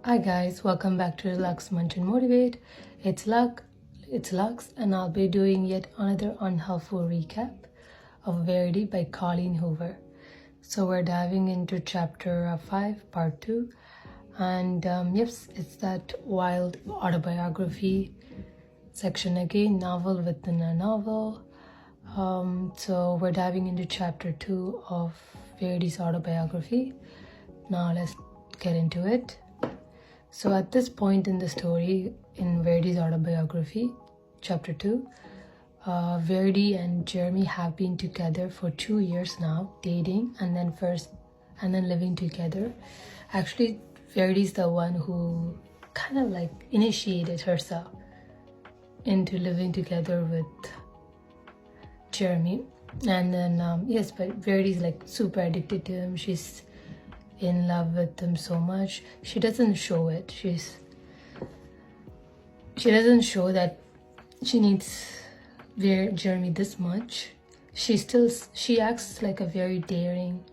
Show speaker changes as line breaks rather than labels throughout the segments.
Hi guys, welcome back to Lux Munch and Motivate. It's Lux, and I'll be doing yet another unhelpful recap of Verity by Colleen Hoover. So we're diving into chapter 5, part 2, and yes, it's that wild autobiography section again, novel within a novel. So we're diving into chapter 2 of Verity's autobiography. Now let's get into it. So at this point in the story, in Verity's autobiography, chapter 2, Verity and Jeremy have been together for 2 years now, dating and then living together. Actually, Verity's the one who kind of like initiated herself into living together with Jeremy. And then, yes, but Verity's like super addicted to him. She's in love with him so much. She doesn't show it. She doesn't show that she needs Jeremy this much. She acts like a very daring,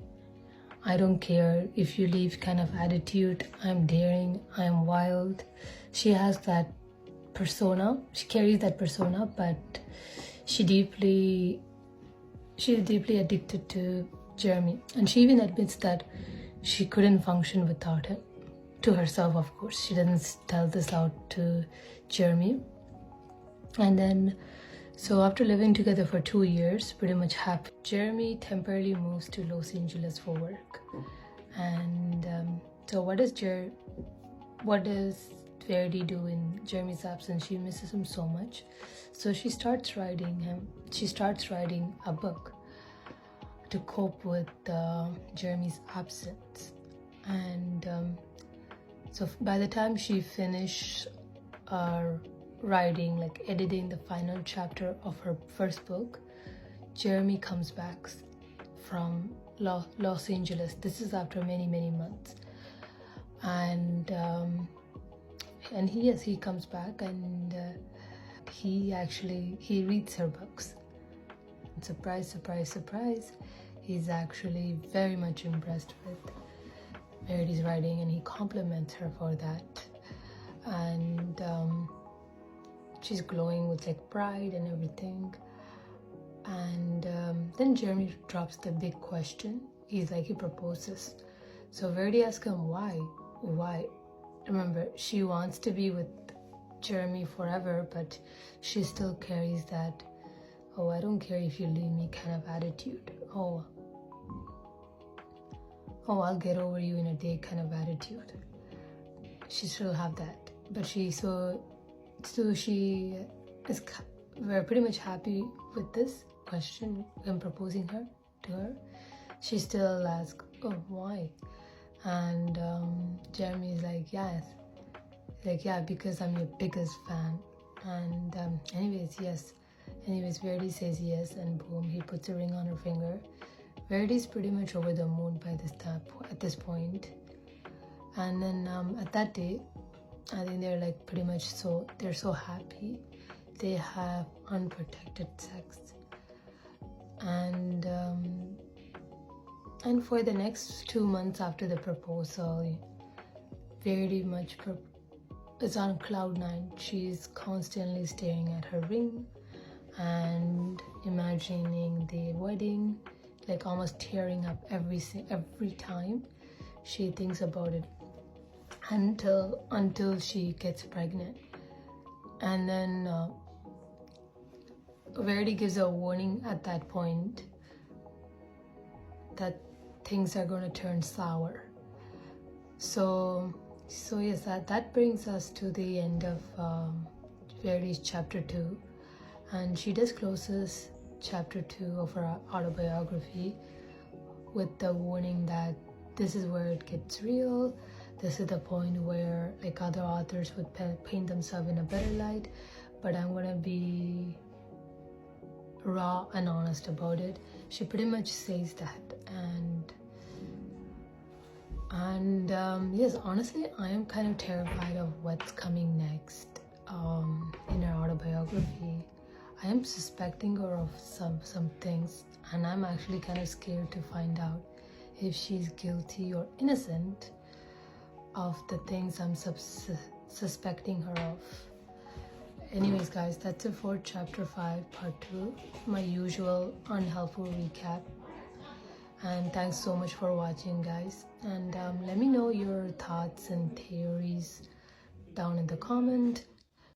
I don't care if you leave kind of attitude. I'm daring, I'm wild. She has that persona. She carries that persona, but she's deeply addicted to Jeremy. And she even admits that she couldn't function without him. To herself, of course. She doesn't tell this out to Jeremy. And then, so after living together for 2 years, pretty much happy, Jeremy temporarily moves to Los Angeles for work. And so what does Verity do in Jeremy's absence? She misses him so much. So she starts writing a book to cope with Jeremy's absence. And so by the time she finished writing, like editing the final chapter of her first book, Jeremy comes back from Los Angeles. This is after many months. And he comes back, and he reads her books. And surprise, he's actually very much impressed with Verity's writing, and he compliments her for that. And she's glowing with like pride and everything. And then Jeremy drops the big question. He proposes. So Verity asks him why. Remember, she wants to be with Jeremy forever, but she still carries that, oh, I don't care if you leave me kind of attitude. Oh, I'll get over you in a day kind of attitude. She still have that. But she is we're pretty much happy with this question. I'm proposing to her. She still asks, oh, why? And Jeremy is like, yes. Like, yeah, because I'm your biggest fan. And yes. Verity says yes, and boom, he puts a ring on her finger. Verity's pretty much over the moon at this point. And then at that day, I think they're like pretty much they're so happy. They have unprotected sex. And for the next 2 months after the proposal, Verity is on cloud 9. She's constantly staring at her ring and imagining the wedding, like almost tearing up every time she thinks about it, until she gets pregnant. And then Verity gives a warning at that point that things are going to turn sour. So yes, that brings us to the end of Verity's chapter 2, and she discloses chapter 2 of her autobiography with the warning that this is where it gets real. This is the point where like other authors would paint themselves in a better light, but I'm gonna be raw and honest about it. She pretty much says that. And yes, honestly, I am kind of terrified of what's coming next in her autobiography. I am suspecting her of some things, and I'm actually kind of scared to find out if she's guilty or innocent. of the things I'm suspecting her of. Anyways guys, that's it for chapter 5 part 2, my usual unhelpful recap. And thanks so much for watching guys, and let me know your thoughts and theories down in the comment.